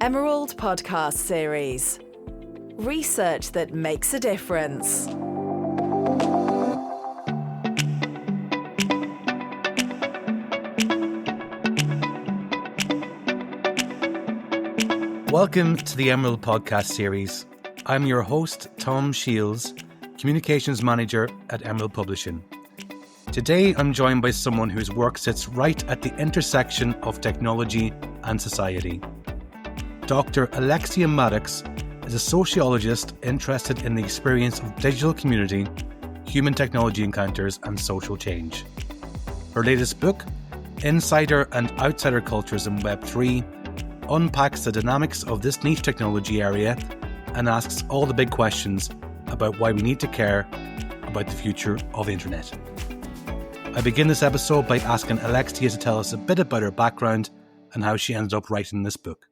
Emerald Podcast Series. Research that makes a difference. Welcome to the Emerald Podcast Series. I'm your host, Tom Shiels, Communications Manager at Emerald Publishing. Today, I'm joined by someone whose work sits right at the intersection of technology and society. Dr Alexia Maddox is a sociologist interested in the experience of digital community, human technology encounters, and social change. Her latest book, Insider and Outsider Cultures in Web3, unpacks the dynamics of this niche technology area and asks all the big questions about why we need to care about the future of the internet. I begin this episode by asking Alexia to tell us a bit about her background and how she ended up writing this book.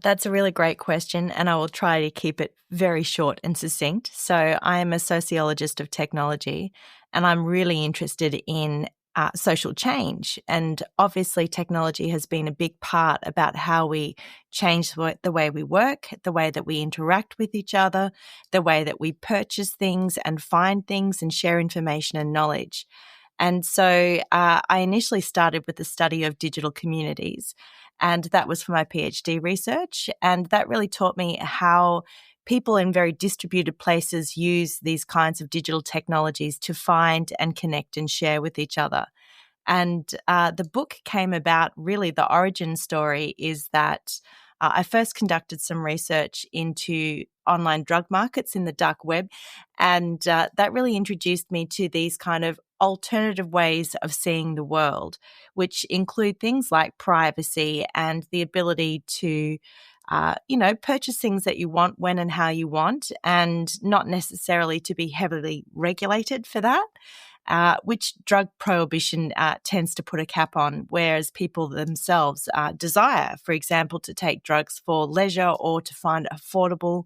That's a really great question, and I will try to keep it very short and succinct. So I am a sociologist of technology, and I'm really interested in social change. And obviously, technology has been a big part about how we change the way we work, the way that we interact with each other, the way that we purchase things and find things and share information and knowledge. And so I initially started with the study of digital communities, and that was for my PhD research. And that really taught me how people in very distributed places use these kinds of digital technologies to find and connect and share with each other. And the book came about, really the origin story is that I first conducted some research into online drug markets in the dark web, and that really introduced me to these kind of alternative ways of seeing the world, which include things like privacy and the ability to purchase things that you want when and how you want, and not necessarily to be heavily regulated for that, which drug prohibition tends to put a cap on, whereas people themselves desire, for example, to take drugs for leisure or to find affordable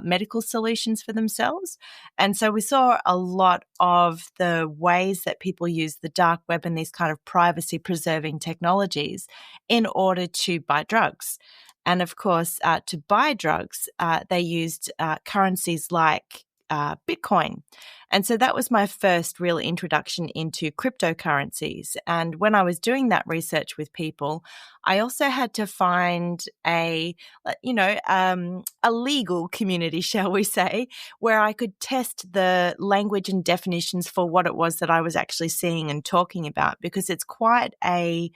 medical solutions for themselves. And so we saw a lot of the ways that people use the dark web and these kind of privacy-preserving technologies in order to buy drugs. And of course, to buy drugs, they used currencies like Bitcoin. And so that was my first real introduction into cryptocurrencies. And when I was doing that research with people, I also had to find a legal community, shall we say, where I could test the language and definitions for what it was that I was actually seeing and talking about, because it's quite a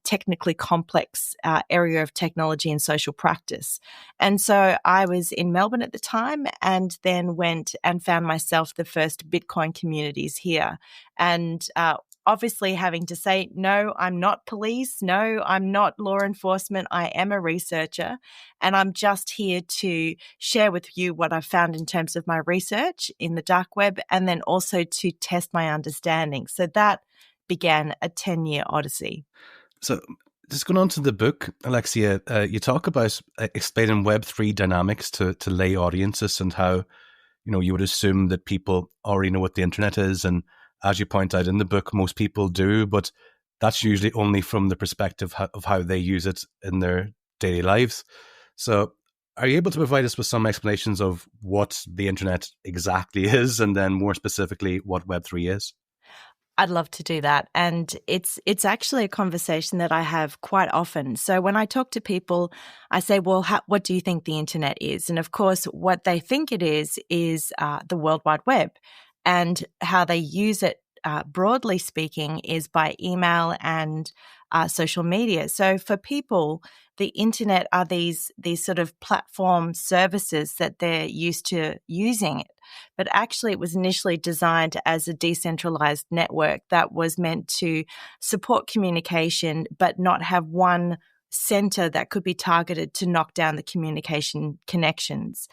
technically complex area of technology and social practice. And so I was in Melbourne at the time, and then went and found myself the first Bitcoin communities here. And obviously having to say, no, I'm not police. No, I'm not law enforcement. I am a researcher, and I'm just here to share with you what I've found in terms of my research in the dark web, and then also to test my understanding. So that began a 10-year odyssey. So just going on to the book, Alexia, you talk about explaining Web3 dynamics to lay audiences, and how, you would assume that people already know what the internet is. And as you point out in the book, most people do, but that's usually only from the perspective of how they use it in their daily lives. So are you able to provide us with some explanations of what the internet exactly is, and then more specifically what Web3 is? I'd love to do that. And it's actually a conversation that I have quite often. So when I talk to people, I say, well, what do you think the internet is? And of course, what they think it is the World Wide Web. And how they use it, broadly speaking, is by email and social media. So for people, the internet are these sort of platform services that they're used to using it. But actually, it was initially designed as a decentralized network that was meant to support communication, but not have one center that could be targeted to knock down the communication connections.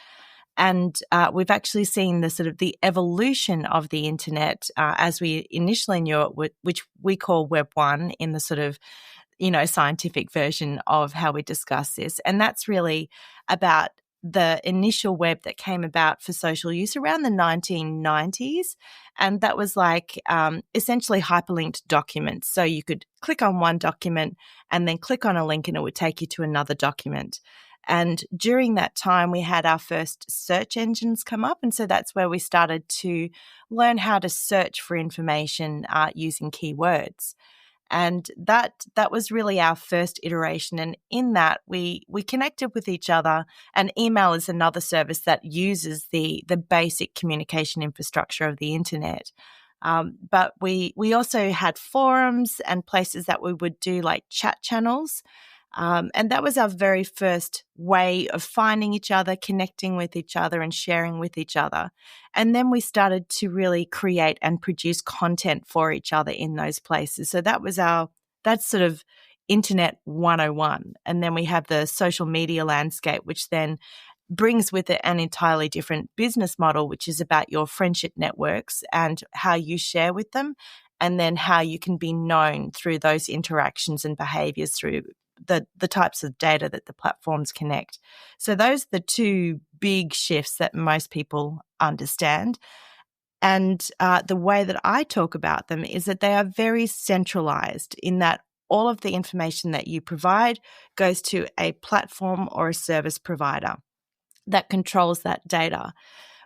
And we've actually seen the sort of the evolution of the internet as we initially knew it, which we call Web 1 in the sort of, scientific version of how we discuss this. And that's really about the initial web that came about for social use around the 1990s. And that was like essentially hyperlinked documents. So you could click on one document and then click on a link and it would take you to another document. And during that time, we had our first search engines come up. And so that's where we started to learn how to search for information using keywords. And that was really our first iteration. And in that, we connected with each other. And email is another service that uses the basic communication infrastructure of the internet. But we also had forums and places that we would do like chat channels. And that was our very first way of finding each other, connecting with each other and sharing with each other. And then we started to really create and produce content for each other in those places. So that's sort of Internet 101. And then we have the social media landscape, which then brings with it an entirely different business model, which is about your friendship networks and how you share with them, and then how you can be known through those interactions and behaviors through the types of data that the platforms connect. So those are the two big shifts that most people understand. And the way that I talk about them is that they are very centralized in that all of the information that you provide goes to a platform or a service provider that controls that data.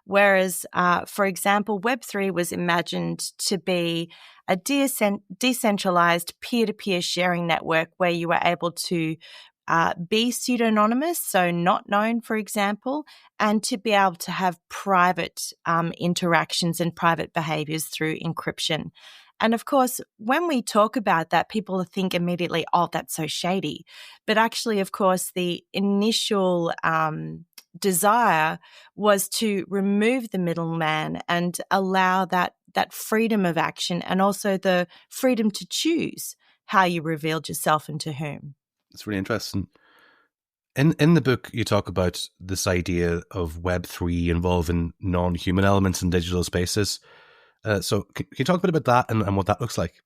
Whereas, for example, Web3 was imagined to be a decentralized peer-to-peer sharing network where you were able to be pseudonymous, so not known, for example, and to be able to have private interactions and private behaviors through encryption. And of course, when we talk about that, people think immediately, oh, that's so shady. But actually, of course, the initial desire was to remove the middleman and allow that freedom of action and also the freedom to choose how you revealed yourself and to whom. It's really interesting. In the book, you talk about this idea of Web3 involving non-human elements in digital spaces. So can you talk a bit about that and what that looks like?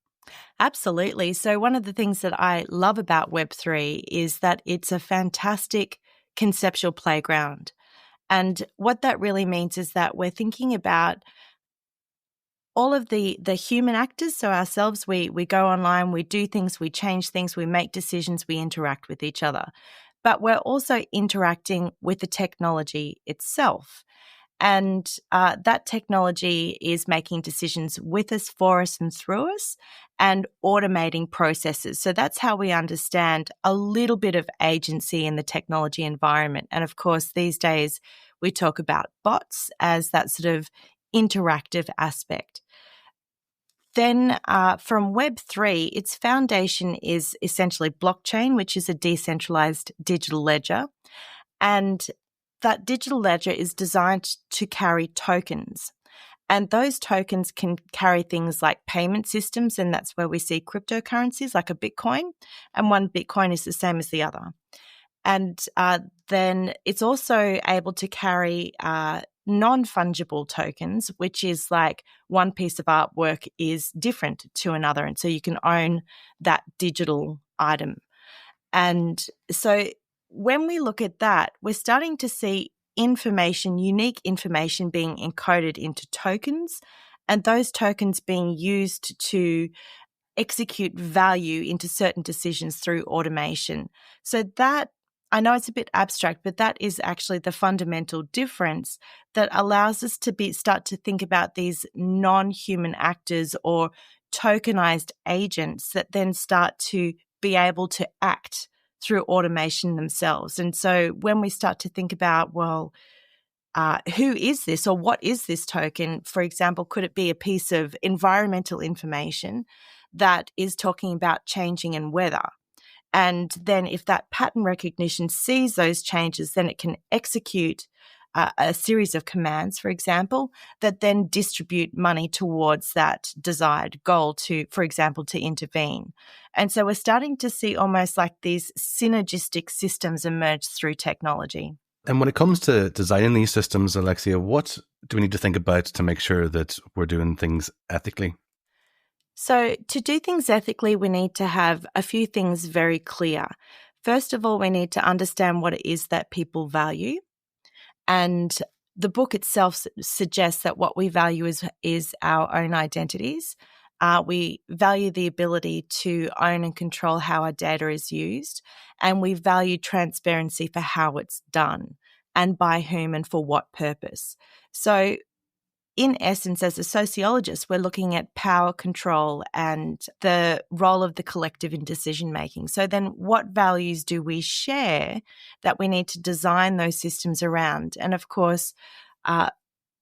Absolutely. So one of the things that I love about Web3 is that it's a fantastic conceptual playground. And what that really means is that we're thinking about all of the human actors, so ourselves, we go online, we do things, we change things, we make decisions, we interact with each other. But we're also interacting with the technology itself. And that technology is making decisions with us, for us, and through us, and automating processes. So that's how we understand a little bit of agency in the technology environment. And of course, these days, we talk about bots as that sort of interactive aspect. Then from Web3, its foundation is essentially blockchain, which is a decentralized digital ledger. And that digital ledger is designed to carry tokens. And those tokens can carry things like payment systems, and that's where we see cryptocurrencies like a Bitcoin. And one Bitcoin is the same as the other. And then it's also able to carry non-fungible tokens, which is like one piece of artwork is different to another. And so you can own that digital item. And so when we look at that, we're starting to see information, unique information being encoded into tokens, and those tokens being used to execute value into certain decisions through automation. So that, I know it's a bit abstract, but that is actually the fundamental difference that allows us to start to think about these non-human actors or tokenized agents that then start to be able to act through automation themselves. And so when we start to think about, well, who is this or what is this token? For example, could it be a piece of environmental information that is talking about changing in weather? And then if that pattern recognition sees those changes, then it can execute a series of commands, for example, that then distribute money towards that desired goal to, for example, to intervene. And so we're starting to see almost like these synergistic systems emerge through technology. And when it comes to designing these systems, Alexia, what do we need to think about to make sure that we're doing things ethically? So to do things ethically, we need to have a few things very clear. First of all, we need to understand what it is that people value. And the book itself suggests that what we value is our own identities. We value the ability to own and control how our data is used, and we value transparency for how it's done and by whom and for what purpose. So in essence, as a sociologist, we're looking at power, control, and the role of the collective in decision making. So then what values do we share that we need to design those systems around? And of course,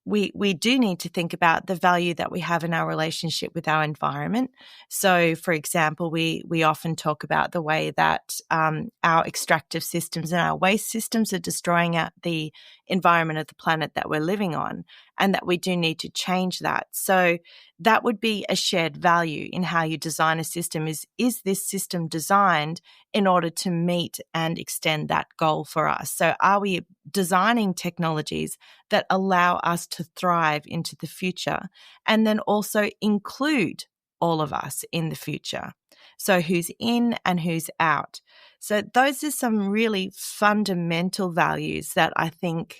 we do need to think about the value that we have in our relationship with our environment. So, for example, we often talk about the way that our extractive systems and our waste systems are destroying the environment of the planet that we're living on, and that we do need to change that. So that would be a shared value in how you design a system. Is this system designed in order to meet and extend that goal for us? So are we designing technologies that allow us to thrive into the future and then also include all of us in the future? So who's in and who's out? So those are some really fundamental values that I think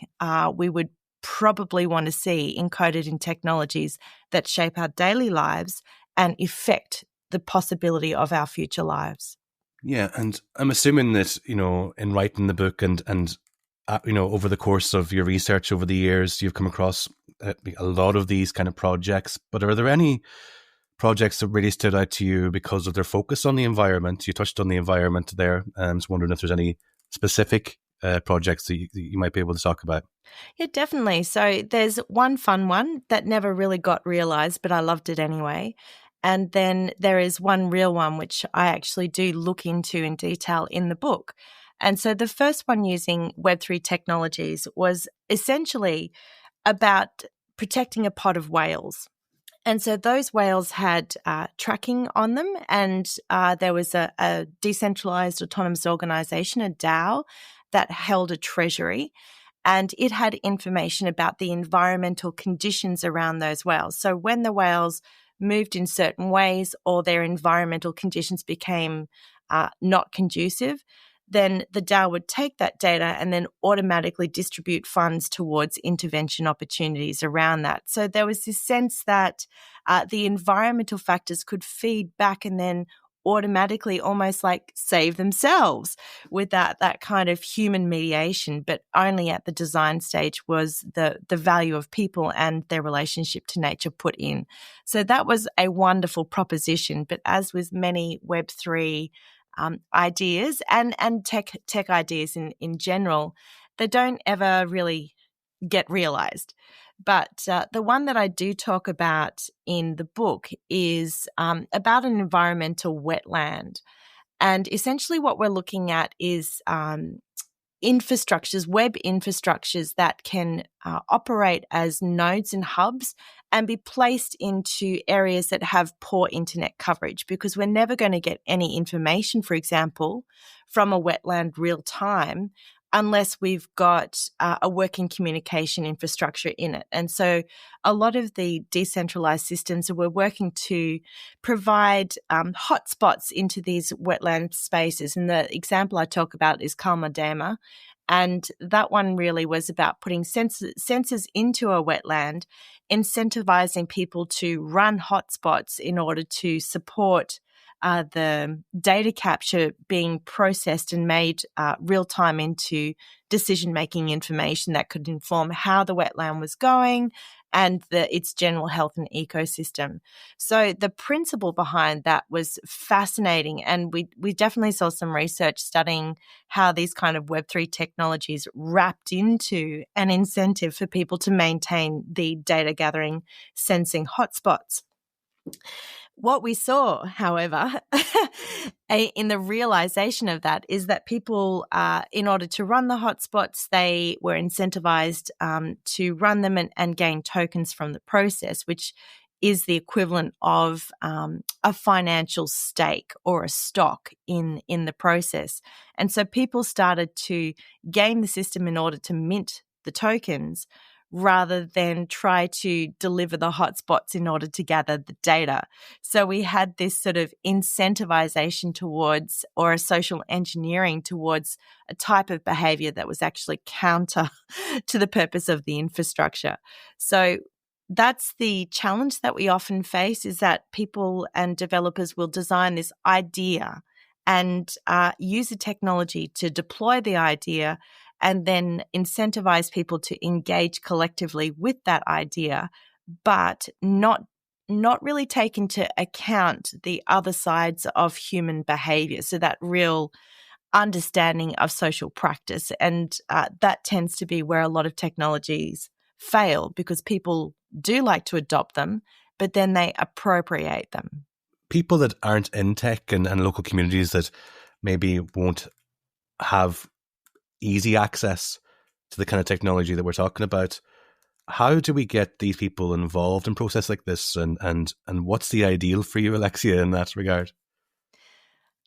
we would probably want to see encoded in technologies that shape our daily lives and affect the possibility of our future lives. Yeah, and I'm assuming that, in writing the book and over the course of your research over the years, you've come across a lot of these kind of projects. But are there any projects that really stood out to you because of their focus on the environment? You touched on the environment there. I was wondering if there's any specific projects that you might be able to talk about. Yeah, definitely. So there's one fun one that never really got realized, but I loved it anyway. And then there is one real one, which I actually do look into in detail in the book. And so the first one using Web3 technologies was essentially about protecting a pod of whales. And so those whales had tracking on them, and there was a decentralized autonomous organization, a DAO, that held a treasury, and it had information about the environmental conditions around those whales. So when the whales moved in certain ways or their environmental conditions became not conducive, then the DAO would take that data and then automatically distribute funds towards intervention opportunities around that. So there was this sense that the environmental factors could feed back and then automatically almost like save themselves without that kind of human mediation, but only at the design stage was the value of people and their relationship to nature put in. So that was a wonderful proposition. But as with many Web3 ideas and tech ideas in general, they don't ever really get realized. But the one that I do talk about in the book is about an environmental wetland. And essentially what we're looking at is infrastructures, web infrastructures that can operate as nodes and hubs and be placed into areas that have poor internet coverage, because we're never going to get any information, for example, from a wetland real time unless we've got a working communication infrastructure in it. And so a lot of the decentralized systems, we're working to provide hotspots into these wetland spaces. And the example I talk about is Kalmadama. And that one really was about putting sensors into a wetland, incentivizing people to run hotspots in order to support the data capture being processed and made real time into decision-making information that could inform how the wetland was going and its general health and ecosystem. So the principle behind that was fascinating, and we definitely saw some research studying how these kind of Web3 technologies wrapped into an incentive for people to maintain the data gathering sensing hotspots. What we saw, however, in the realization of that is that people, in order to run the hotspots, they were incentivized to run them and gain tokens from the process, which is the equivalent of a financial stake or a stock in the process. And so people started to game the system in order to mint the tokens, rather than try to deliver the hotspots in order to gather the data. So we had this sort of incentivization towards, or a social engineering towards, a type of behavior that was actually counter to the purpose of the infrastructure. So that's the challenge that we often face, is that people and developers will design this idea and use a technology to deploy the idea and then incentivize people to engage collectively with that idea, but not really take into account the other sides of human behavior. So that real understanding of social practice. And that tends to be where a lot of technologies fail, because people do like to adopt them, but then they appropriate them. People that aren't in tech and local communities that maybe won't have easy access to the kind of technology that we're talking about, how do we get these people involved in process like this? And what's the ideal for you, Alexia, in that regard?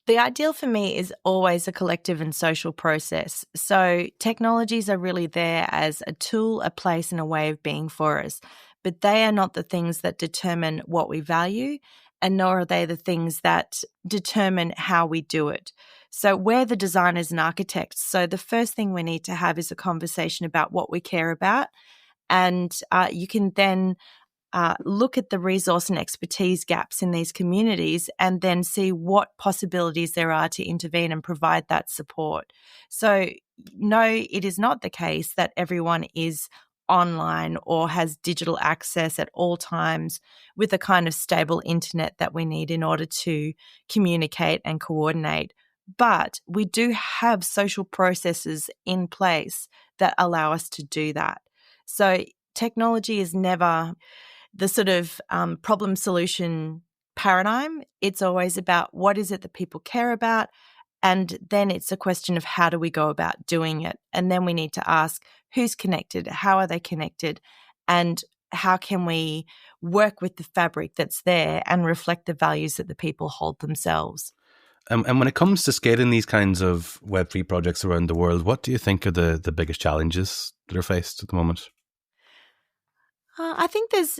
The ideal for me is always a collective and social process. So technologies are really there as a tool, a place, and a way of being for us. But they are not the things that determine what we value, and nor are they the things that determine how we do it. So we're the designers and architects. So the first thing we need to have is a conversation about what we care about. And you can then look at the resource and expertise gaps in these communities and then see what possibilities there are to intervene and provide that support. So no, it is not the case that everyone is online or has digital access at all times with the kind of stable internet that we need in order to communicate and coordinate. But we do have social processes in place that allow us to do that. So technology is never the sort of problem solution paradigm. It's always about what is it that people care about, and then it's a question of how do we go about doing it. And then we need to ask who's connected, how are they connected, and how can we work with the fabric that's there and reflect the values that the people hold themselves. And when it comes to scaling these kinds of Web3 projects around the world, what do you think are the biggest challenges that are faced at the moment? I think there's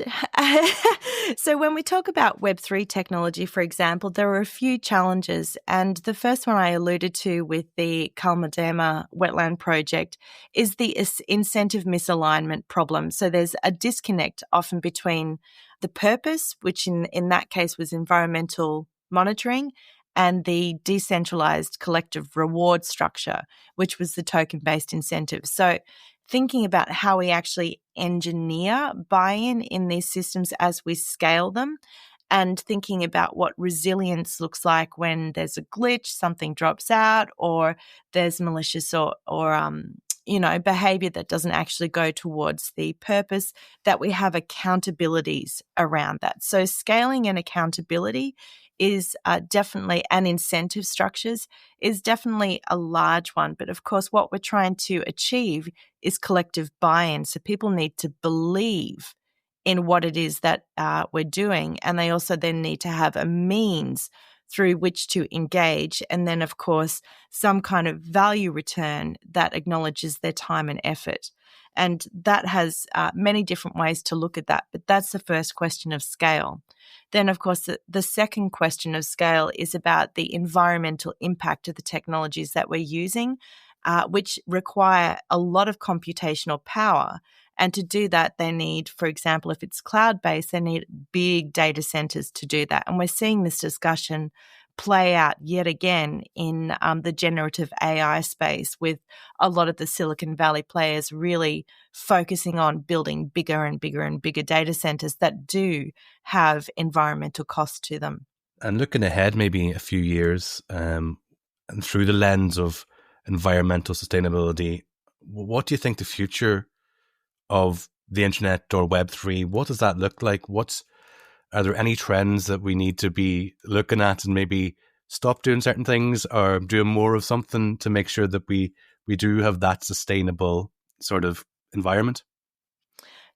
so when we talk about Web3 technology, for example, there are a few challenges. And the first one I alluded to with the Kalmadama wetland project is the incentive misalignment problem. So there's a disconnect often between the purpose, which in that case was environmental monitoring, and the decentralized collective reward structure, which was the token-based incentive. So thinking about how we actually engineer buy-in in these systems as we scale them, and thinking about what resilience looks like when there's a glitch, something drops out, or there's malicious or behavior that doesn't actually go towards the purpose, that we have accountabilities around that. So scaling and accountability is definitely, and incentive structures is definitely a large one. But of course, what we're trying to achieve is collective buy-in. So people need to believe in what it is that we're doing. And they also then need to have a means through which to engage. And then, of course, some kind of value return that acknowledges their time and effort. And that has many different ways to look at that. But that's the first question of scale. Then, of course, the second question of scale is about the environmental impact of the technologies that we're using, which require a lot of computational power. And to do that, they need, for example, if it's cloud-based, they need big data centers to do that. And we're seeing this discussion play out yet again in the generative AI space, with a lot of the Silicon Valley players really focusing on building bigger and bigger and bigger data centers that do have environmental costs to them. And looking ahead maybe a few years, and through the lens of environmental sustainability, what do you think the future of the internet or Web3, what does that look like? Are there any trends that we need to be looking at and maybe stop doing certain things or doing more of something to make sure that we do have that sustainable sort of environment?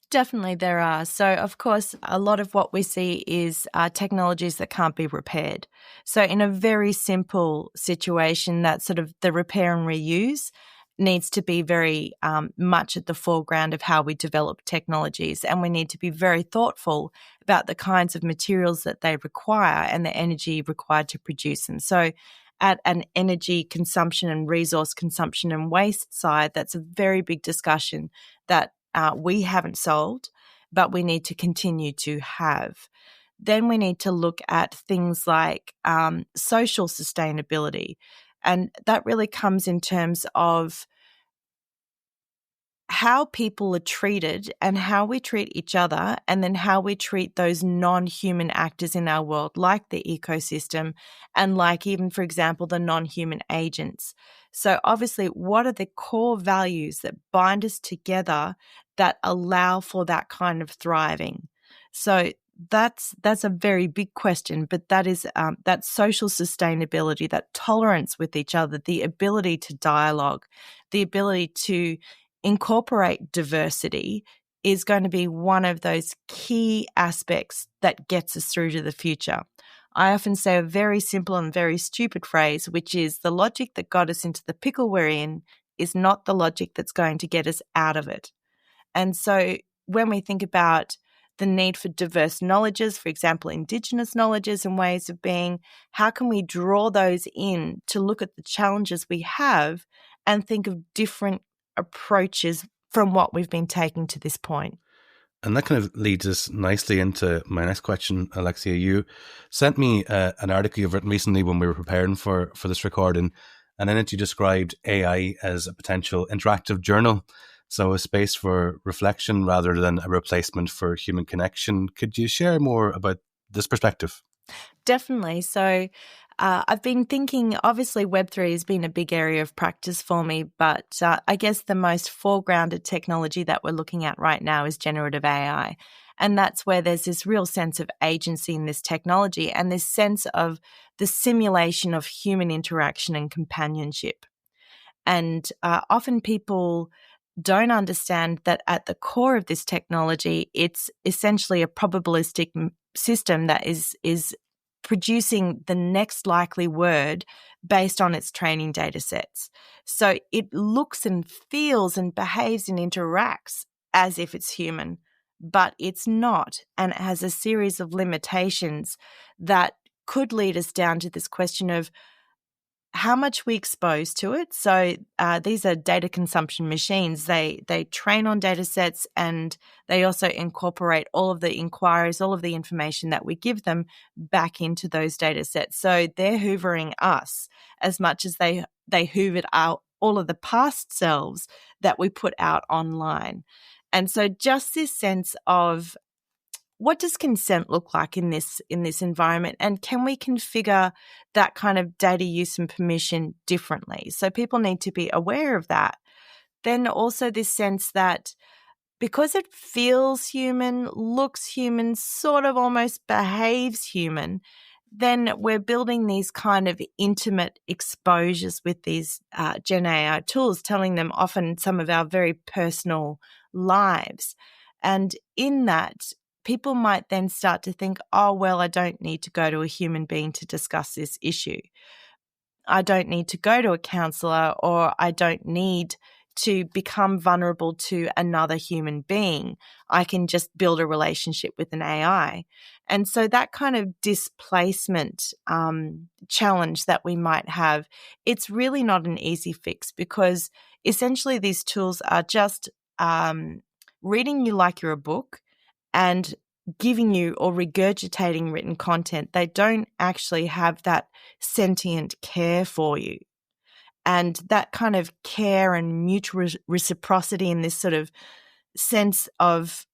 Definitely there are. So, of course, a lot of what we see is technologies that can't be repaired. So in a very simple situation, that's sort of the repair and reuse. needs to be very much at the foreground of how we develop technologies, and we need to be very thoughtful about the kinds of materials that they require and the energy required to produce them. So at an energy consumption and resource consumption and waste side, that's a very big discussion that we haven't solved, but we need to continue to have. Then we need to look at things like social sustainability. And that really comes in terms of how people are treated and how we treat each other, and then how we treat those non-human actors in our world, like the ecosystem and like even, for example, the non-human agents. So obviously, what are the core values that bind us together that allow for that kind of thriving? So that's a very big question, but that is that social sustainability, that tolerance with each other, the ability to dialogue, the ability to incorporate diversity is going to be one of those key aspects that gets us through to the future. I often say a very simple and very stupid phrase, which is the logic that got us into the pickle we're in is not the logic that's going to get us out of it. And so when we think about the need for diverse knowledges, for example, Indigenous knowledges and ways of being, how can we draw those in to look at the challenges we have and think of different approaches from what we've been taking to this point? And that kind of leads us nicely into my next question, Alexia. You sent me an article you've written recently when we were preparing for this recording, and in it you described AI as a potential interactive journal, so a space for reflection rather than a replacement for human connection. Could you share more about this perspective? Definitely. So I've been thinking, obviously Web3 has been a big area of practice for me, but I guess the most foregrounded technology that we're looking at right now is generative AI. And that's where there's this real sense of agency in this technology and this sense of the simulation of human interaction and companionship. And often people don't understand that at the core of this technology, it's essentially a probabilistic system that is producing the next likely word based on its training data sets. So it looks and feels and behaves and interacts as if it's human, but it's not. And it has a series of limitations that could lead us down to this question of how much we expose to it. So these are data consumption machines. They train on data sets, and they also incorporate all of the inquiries, all of the information that we give them back into those data sets. So they're hoovering us as much as they hoovered out all of the past selves that we put out online. And so just this sense of, what does consent look like in this environment, and can we configure that kind of data use and permission differently? So people need to be aware of that. Then also this sense that because it feels human, looks human, sort of almost behaves human, then we're building these kind of intimate exposures with these Gen AI tools, telling them often some of our very personal lives. And in that, people might then start to think, oh, well, I don't need to go to a human being to discuss this issue. I don't need to go to a counselor, or I don't need to become vulnerable to another human being. I can just build a relationship with an AI. And so that kind of displacement challenge that we might have, it's really not an easy fix, because essentially these tools are just reading you like you're a book and giving you or regurgitating written content. They don't actually have that sentient care for you. And that kind of care and mutual reciprocity in this sort of sense of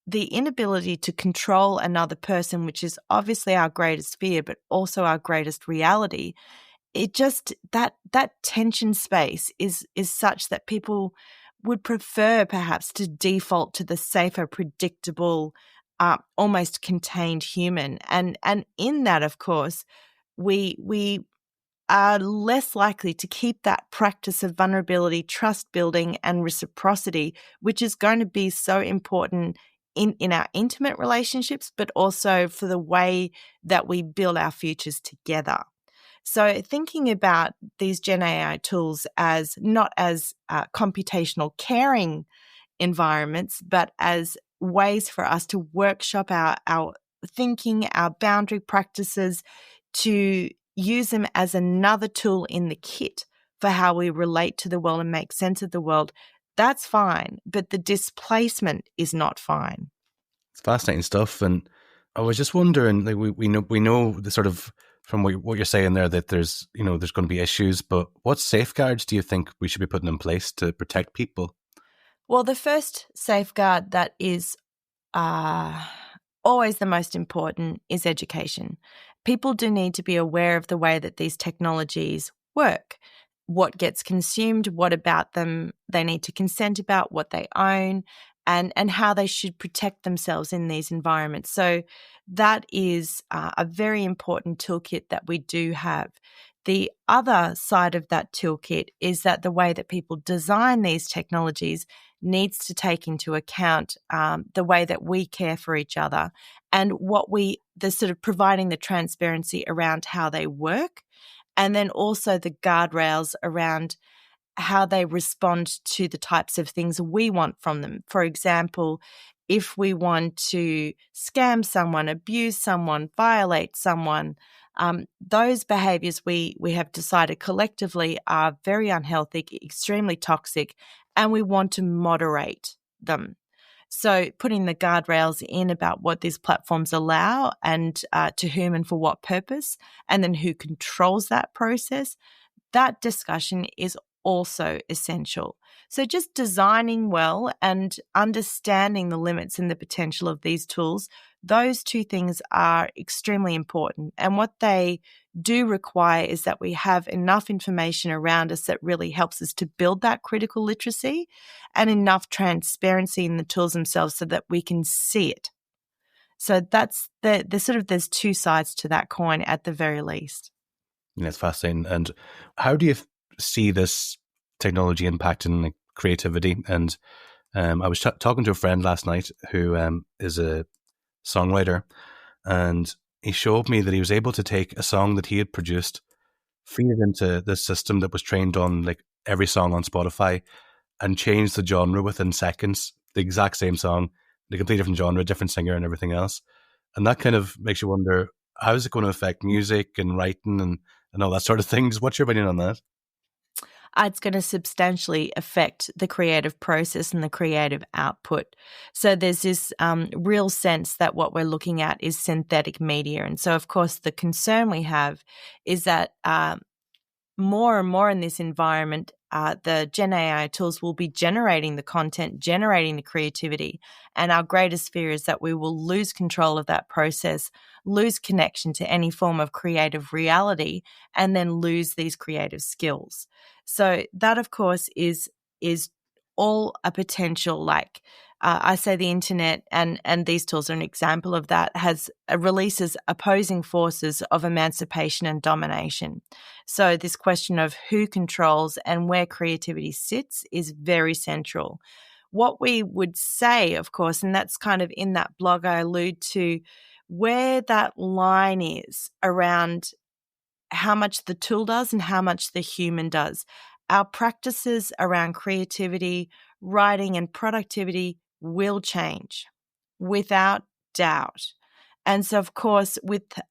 the inability to control another person, which is obviously our greatest fear, but also our greatest reality. It just, that tension space is such that people would prefer perhaps to default to the safer, predictable, almost contained human. And in that, of course, we are less likely to keep that practice of vulnerability, trust building, and reciprocity, which is going to be so important in our intimate relationships, but also for the way that we build our futures together. So thinking about these Gen AI tools as not as computational caring environments, but as ways for us to workshop our thinking, our boundary practices, to use them as another tool in the kit for how we relate to the world and make sense of the world, that's fine. But the displacement is not fine. It's fascinating stuff. And I was just wondering, like, we know the sort of, from what you're saying there, that there's going to be issues, but what safeguards do you think we should be putting in place to protect people? Well, the first safeguard that is always the most important is education. People do need to be aware of the way that these technologies work, what gets consumed, what about them they need to consent about, what they own, and how they should protect themselves in these environments. So that is a very important toolkit that we do have. The other side of that toolkit is that the way that people design these technologies needs to take into account the way that we care for each other and the sort of providing the transparency around how they work, and then also the guardrails around how they respond to the types of things we want from them. For example, if we want to scam someone, abuse someone, violate someone, those behaviors we have decided collectively are very unhealthy, extremely toxic, and we want to moderate them. So putting the guardrails in about what these platforms allow and to whom and for what purpose, and then who controls that process, that discussion is also essential. So just designing well and understanding the limits and the potential of these tools, those two things are extremely important. And what they do require is that we have enough information around us that really helps us to build that critical literacy and enough transparency in the tools themselves so that we can see it. So that's there's two sides to that coin at the very least. That's fascinating. And how do you see this technology impacting, like, creativity? And I was talking to a friend last night who is a songwriter, and he showed me that he was able to take a song that he had produced, feed it into this system that was trained on like every song on Spotify, and change the genre within seconds. The exact same song, the completely different genre, different singer, and everything else. And that kind of makes you wonder, how is it going to affect music and writing and all that sort of things? What's your opinion on that? It's going to substantially affect the creative process and the creative output. So there's this real sense that what we're looking at is synthetic media. And so, of course, the concern we have is that more and more in this environment, the Gen AI tools will be generating the content, generating the creativity. And our greatest fear is that we will lose control of that process, lose connection to any form of creative reality, and then lose these creative skills. So that, of course, is all a potential, like I say the internet and these tools are an example of that, releases opposing forces of emancipation and domination. So this question of who controls and where creativity sits is very central. What we would say, of course, and that's kind of in that blog I allude to, where that line is around how much the tool does and how much the human does. Our practices around creativity, writing, and productivity will change without doubt. And so, of course,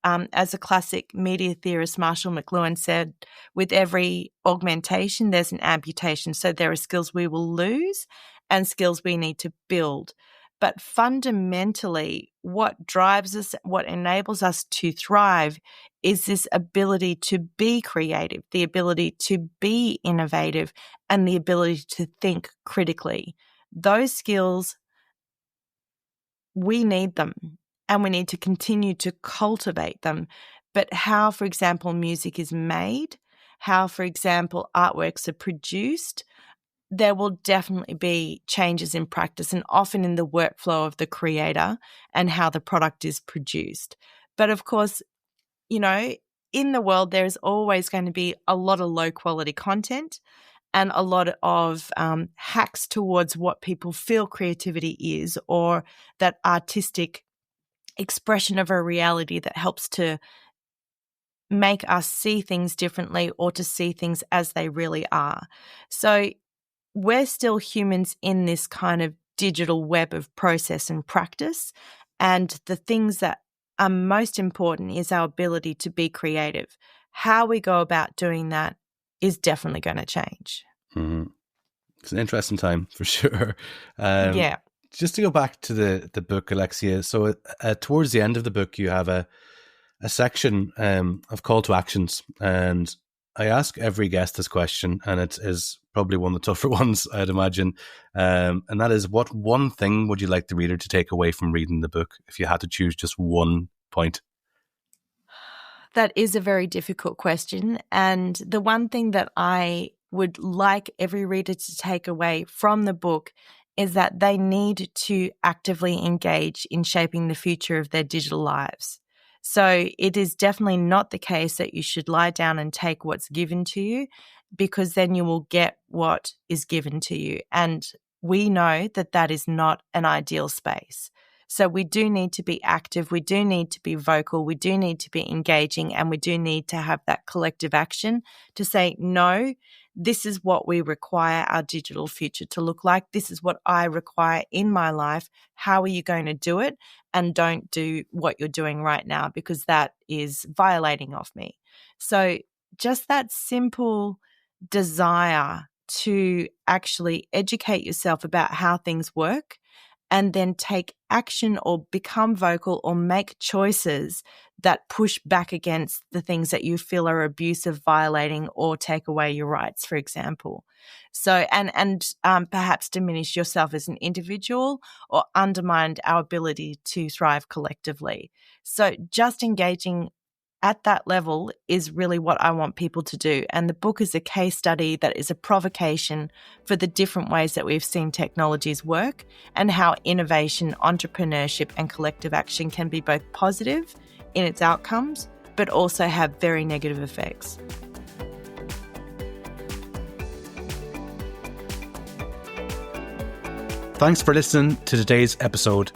as a classic media theorist, Marshall McLuhan said, with every augmentation, there's an amputation. So there are skills we will lose and skills we need to build. But fundamentally, what drives us, what enables us to thrive is this ability to be creative, the ability to be innovative, and the ability to think critically. Those skills, we need them, and we need to continue to cultivate them. But how, for example, music is made, how, for example, artworks are produced, there will definitely be changes in practice and often in the workflow of the creator and how the product is produced. But of course, in the world, there's always going to be a lot of low quality content and a lot of hacks towards what people feel creativity is, or that artistic expression of a reality that helps to make us see things differently or to see things as they really are. So we're still humans in this kind of digital web of process and practice. And the things that are most important is our ability to be creative. How we go about doing that is definitely going to change. Mm-hmm. It's an interesting time for sure. Yeah. Just to go back to the book, Alexia. So towards the end of the book, you have a section of call to actions. And I ask every guest this question, and it is probably one of the tougher ones, I'd imagine. And that is, what one thing would you like the reader to take away from reading the book if you had to choose just one point? That is a very difficult question. And the one thing that I would like every reader to take away from the book is that they need to actively engage in shaping the future of their digital lives. So it is definitely not the case that you should lie down and take what's given to you, because then you will get what is given to you. And we know that that is not an ideal space. So we do need to be active, we do need to be vocal, we do need to be engaging, and we do need to have that collective action to say, no, this is what we require our digital future to look like. This is what I require in my life. How are you going to do it? And don't do what you're doing right now, because that is violating of me. So just that simple desire to actually educate yourself about how things work, and then take action or become vocal or make choices that push back against the things that you feel are abusive, violating, or take away your rights, for example. So, and perhaps diminish yourself as an individual or undermine our ability to thrive collectively. So just engaging at that level is really what I want people to do. And the book is a case study that is a provocation for the different ways that we've seen technologies work and how innovation, entrepreneurship, and collective action can be both positive in its outcomes, but also have very negative effects. Thanks for listening to today's episode.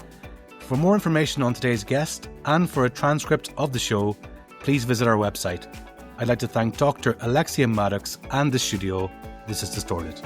For more information on today's guest and for a transcript of the show, please visit our website. I'd like to thank Dr. Alexia Maddox and the studio. This is Distorted.